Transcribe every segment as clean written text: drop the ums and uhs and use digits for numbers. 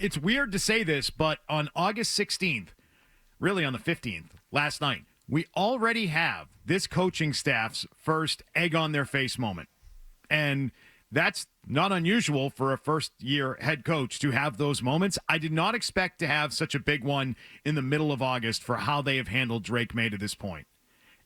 It's weird to say this, but on August 16th, really on the 15th, last night, we already have this coaching staff's first egg on their face moment. And that's not unusual for a first-year head coach to have those moments. I did not expect to have such a big one in the middle of August for how they have handled Drake Maye to this point.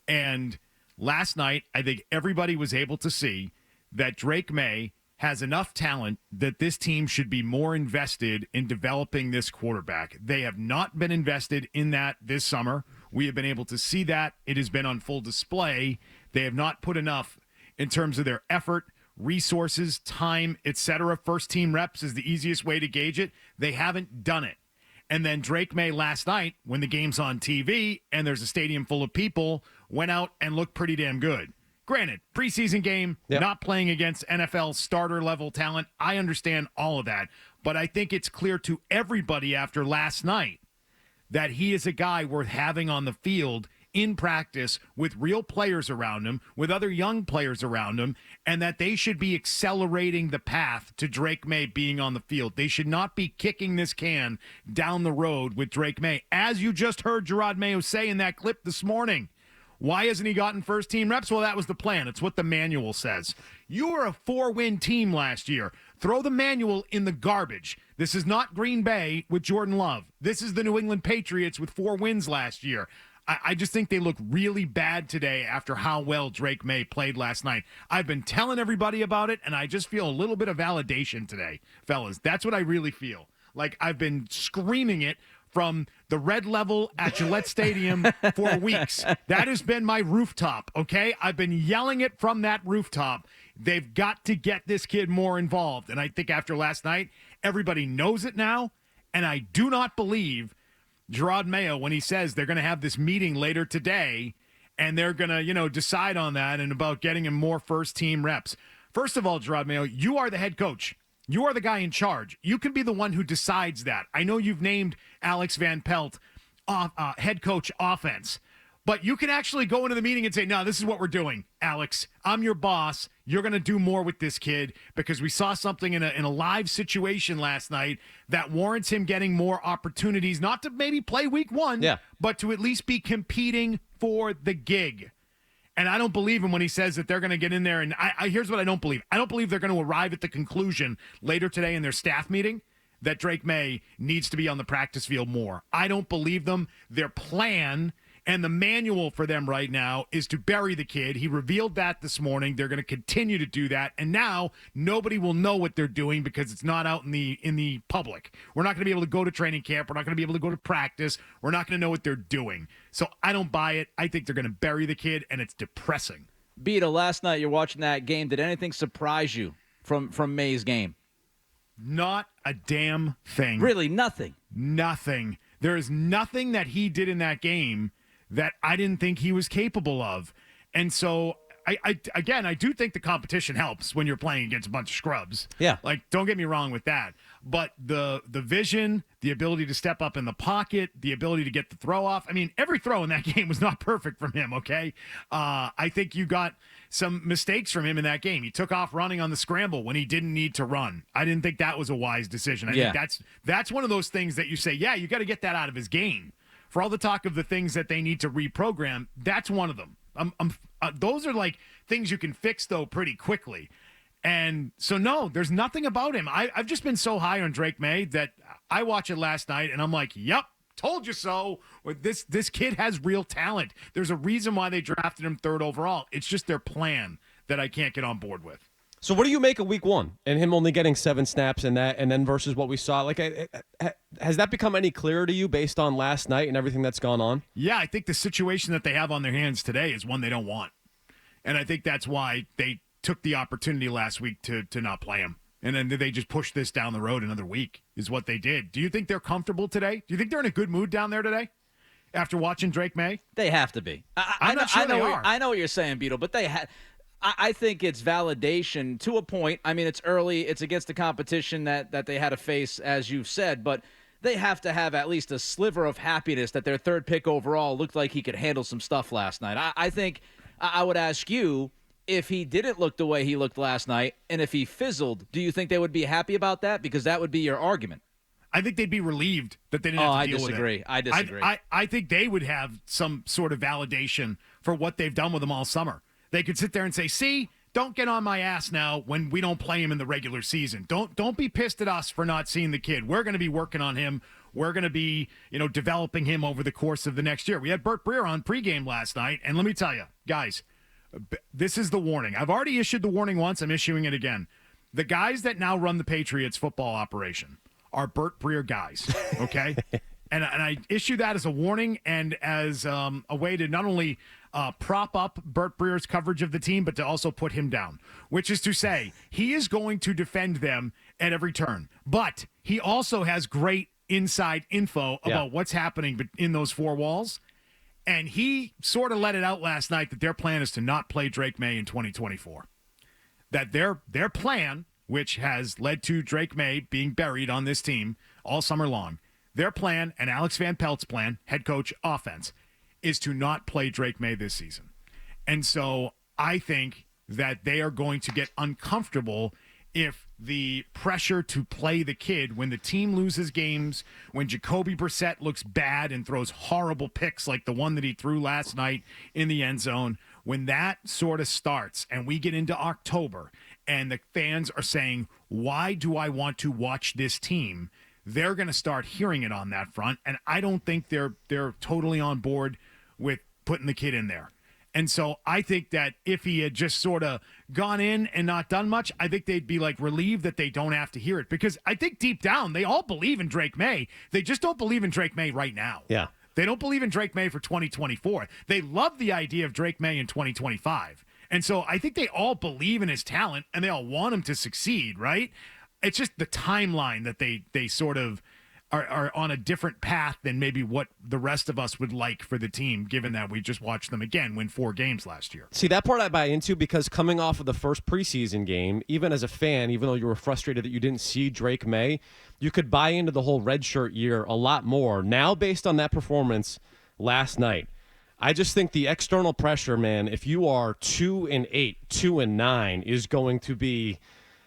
And last night, I think everybody was able to see that Drake Maye has enough talent that this team should be more invested in developing this quarterback. They have not been invested in that this summer. We have been able to see that. It has been on full display. They have not put enough in terms of their effort, resources, time, etc. First team reps is the easiest way to gauge it. They haven't done it. And then Drake Maye last night, when the game's on TV and there's a stadium full of people, went out and looked pretty damn good. Granted, preseason game, not playing against NFL starter-level talent. I understand all of that. But I think it's clear to everybody after last night that he is a guy worth having on the field in practice with real players around him, with other young players around him, and that they should be accelerating the path to Drake Maye being on the field. They should not be kicking this can down the road with Drake Maye. As you just heard Gerard Mayo say in that clip this morning, why hasn't he gotten first-team reps? Well, that was the plan. It's what the manual says. You were a 4-win team last year. Throw the manual in the garbage. This is not Green Bay with Jordan Love. This is the New England Patriots with 4 wins last year. I just think they look really bad today after how well Drake Maye played last night. I've been telling everybody about it, and I just feel a little bit of validation today, fellas. That's what I really feel. Like I've been screaming it from the red level at Gillette Stadium for weeks. That has been my rooftop, okay? I've been yelling it from that rooftop. They've got to get this kid more involved. And I think after last night, everybody knows it now. And I do not believe Gerard Mayo when he says they're going to have this meeting later today and they're going to, decide on that and about getting him more first-team reps. First of all, Gerard Mayo, you are the head coach. You are the guy in charge. You can be the one who decides that. I know you've named Alex Van Pelt head coach offense, but you can actually go into the meeting and say, no, this is what we're doing, Alex. I'm your boss. You're going to do more with this kid because we saw something in a live situation last night that warrants him getting more opportunities, not to maybe play week 1, but to at least be competing for the gig. And I don't believe him when he says that they're going to get in there. And here's what I don't believe. I don't believe they're going to arrive at the conclusion later today in their staff meeting that Drake Maye needs to be on the practice field more. I don't believe them. Their plan and the manual for them right now is to bury the kid. He revealed that this morning. They're going to continue to do that. And now nobody will know what they're doing because it's not out in the public. We're not going to be able to go to training camp. We're not going to be able to go to practice. We're not going to know what they're doing. So I don't buy it. I think they're going to bury the kid, and it's depressing. Beetle, last night you're watching that game. Did anything surprise you from Maye's game? Not a damn thing. Really, nothing? Nothing. There is nothing that he did in that game that I didn't think he was capable of. And so, I do think the competition helps when you're playing against a bunch of scrubs. Yeah. Like, don't get me wrong with that. But the vision, the ability to step up in the pocket, the ability to get the throw off. I mean, every throw in that game was not perfect from him, okay? I think you got some mistakes from him in that game. He took off running on the scramble when he didn't need to run. I didn't think that was a wise decision. I think that's one of those things that you say, yeah, you got to get that out of his game. For all the talk of the things that they need to reprogram, that's one of them. Those are like things you can fix, though, pretty quickly. And so, no, there's nothing about him. I've just been so high on Drake Maye that I watched it last night, and I'm like, yep, told you so. This kid has real talent. There's a reason why they drafted him 3rd overall. It's just their plan that I can't get on board with. So what do you make of week 1 and him only getting 7 snaps in that, and then versus what we saw? Like, has that become any clearer to you based on last night and everything that's gone on? Yeah, I think the situation that they have on their hands today is one they don't want. And I think that's why they took the opportunity last week to not play him. And then they just pushed this down the road another week is what they did. Do you think they're comfortable today? Do you think they're in a good mood down there today after watching Drake Maye? They have to be. I'm not sure they are. I know what you're saying, Beetle, but they had. I think it's validation to a point. I mean, it's early. It's against the competition that they had to face, as you've said. But they have to have at least a sliver of happiness that their 3rd pick overall looked like he could handle some stuff last night. I think I would ask you, if he didn't look the way he looked last night and if he fizzled, do you think they would be happy about that? Because that would be your argument. I think they'd be relieved that they didn't have to deal with it. I disagree. I think they would have some sort of validation for what they've done with him all summer. They could sit there and say, see, don't get on my ass now when we don't play him in the regular season. Don't be pissed at us for not seeing the kid. We're going to be working on him. We're going to be, developing him over the course of the next year. We had Burt Breer on pregame last night, and let me tell you, guys, this is the warning. I've already issued the warning once. I'm issuing it again. The guys that now run the Patriots football operation are Burt Breer guys, okay? and I issue that as a warning and as a way to not only prop up Burt Breer's coverage of the team, but to also put him down, which is to say he is going to defend them at every turn. But he also has great inside info about what's happening in those four walls. And he sort of let it out last night that their plan is to not play Drake Maye in 2024. That their plan, which has led to Drake Maye being buried on this team all summer long, their plan and Alex Van Pelt's plan, head coach offense, is to not play Drake Maye this season. And so I think that they are going to get uncomfortable if the pressure to play the kid when the team loses games, when Jacoby Brissett looks bad and throws horrible picks like the one that he threw last night in the end zone, when that sort of starts and we get into October and the fans are saying, why do I want to watch this team? They're going to start hearing it on that front, and I don't think they're totally on board with putting the kid in there. And so I think that if he had just sort of gone in and not done much, I think they'd be like relieved that they don't have to hear it, because I think deep down they all believe in Drake Maye. They just don't believe in Drake Maye right now. Yeah. They don't believe in Drake Maye for 2024. They love the idea of Drake Maye in 2025. And so I think they all believe in his talent and they all want him to succeed, right? It's just the timeline that they sort of are on a different path than maybe what the rest of us would like for the team, given that we just watched them again win 4 games last year. See, that part I buy into, because coming off of the first preseason game, even as a fan, even though you were frustrated that you didn't see Drake Maye, you could buy into the whole redshirt year a lot more. Now, based on that performance last night, I just think the external pressure, man, if you are 2-8, 2-9, is going to be...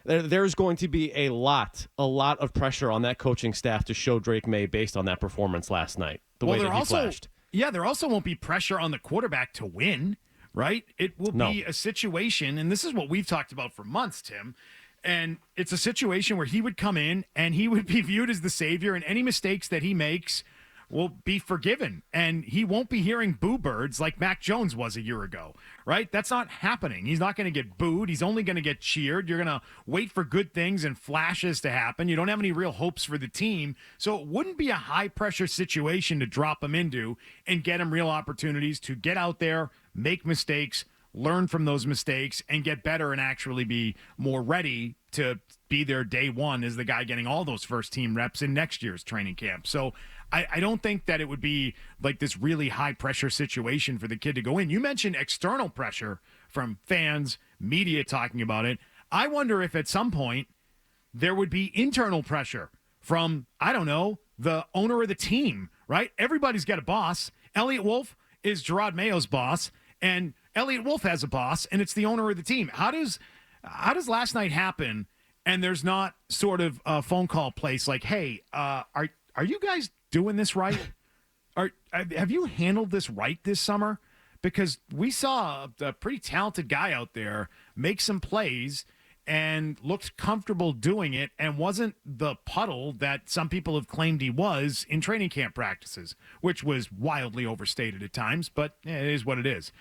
There's going to be a lot of pressure on that coaching staff to show Drake Maye based on that performance last night, the way that he flashed. Yeah, there also won't be pressure on the quarterback to win, right? It will be a situation, and this is what we've talked about for months, Tim, and it's a situation where he would come in and he would be viewed as the savior, and any mistakes that he makes will be forgiven, and he won't be hearing boo birds like Mac Jones was a year ago, right? That's not happening. He's not going to get booed. He's only going to get cheered. You're going to wait for good things and flashes to happen. You don't have any real hopes for the team, so it wouldn't be a high-pressure situation to drop him into and get him real opportunities to get out there, make mistakes, learn from those mistakes, and get better and actually be more ready to be there day one as the guy getting all those first-team reps in next year's training camp. So I don't think that it would be like this really high-pressure situation for the kid to go in. You mentioned external pressure from fans, media talking about it. I wonder if at some point there would be internal pressure from, I don't know, the owner of the team, right? Everybody's got a boss. Elliot Wolf is Gerard Mayo's boss, and Elliot Wolf has a boss, and it's the owner of the team. How does last night happen, and there's not sort of a phone call place like, hey, are you guys doing this right? Have you handled this right this summer? Because we saw a pretty talented guy out there make some plays and looked comfortable doing it and wasn't the puddle that some people have claimed he was in training camp practices, which was wildly overstated at times, but it is what it is.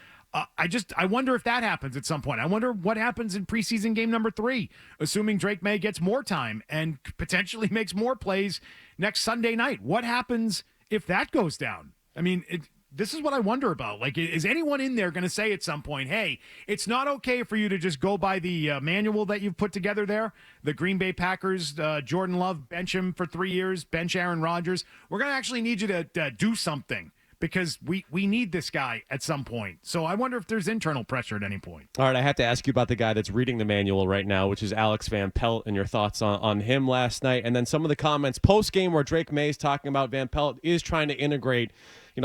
I wonder if that happens at some point. I wonder what happens in preseason game number 3, assuming Drake Maye gets more time and potentially makes more plays next Sunday night. What happens if that goes down? I mean, this is what I wonder about. Like, is anyone in there going to say at some point, hey, it's not okay for you to just go by the manual that you've put together there? The Green Bay Packers, Jordan Love, bench him for 3 years, bench Aaron Rodgers. We're going to actually need you to do something, because we need this guy at some point. So I wonder if there's internal pressure at any point. All right, I have to ask you about the guy that's reading the manual right now, which is Alex Van Pelt, and your thoughts on him last night. And then some of the comments post-game where Drake Maye is talking about Van Pelt is trying to integrate,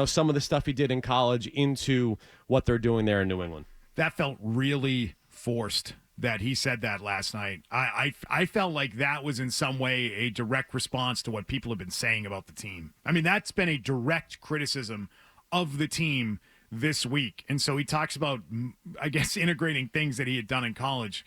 some of the stuff he did in college into what they're doing there in New England. That felt really forced that he said that last night. I felt like that was in some way a direct response to what people have been saying about the team. I mean, that's been a direct criticism of the team this week. And so he talks about, I guess, integrating things that he had done in college.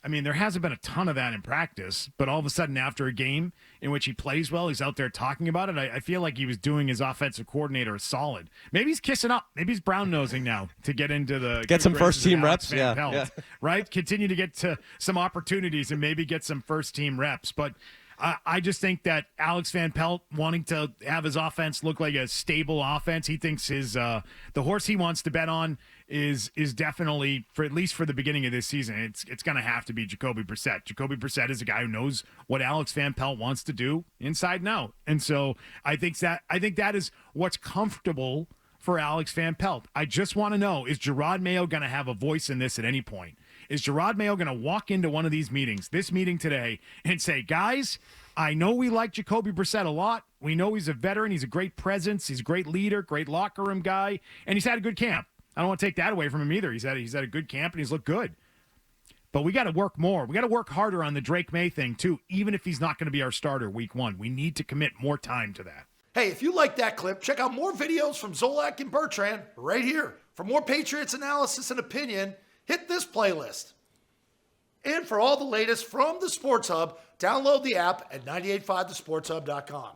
I mean, there hasn't been a ton of that in practice, but all of a sudden after a game in which he plays well, he's out there talking about it. I feel like he was doing his offensive coordinator a solid. Maybe he's kissing up. Maybe he's brown-nosing now to get into the get some first-team Alex reps. Van Pelt, right? Continue to get to some opportunities and maybe get some first-team reps. But I just think that Alex Van Pelt wanting to have his offense look like a stable offense, he thinks the horse he wants to bet on is definitely, for at least for the beginning of this season, it's going to have to be Jacoby Brissett. Jacoby Brissett is a guy who knows what Alex Van Pelt wants to do inside and out. And so I think that is what's comfortable for Alex Van Pelt. I just want to know, is Gerard Mayo going to have a voice in this at any point? Is Gerard Mayo going to walk into one of these meetings, this meeting today, and say, guys, I know we like Jacoby Brissett a lot. We know he's a veteran. He's a great presence. He's a great leader, great locker room guy, and he's had a good camp. I don't want to take that away from him either. He's had a good camp, and he's looked good. But we got to work more. We got to work harder on the Drake May thing, too, even if he's not going to be our starter week 1. We need to commit more time to that. Hey, if you like that clip, check out more videos from Zolak and Bertrand right here. For more Patriots analysis and opinion, hit this playlist. And for all the latest from the Sports Hub, download the app at 985thesportshub.com.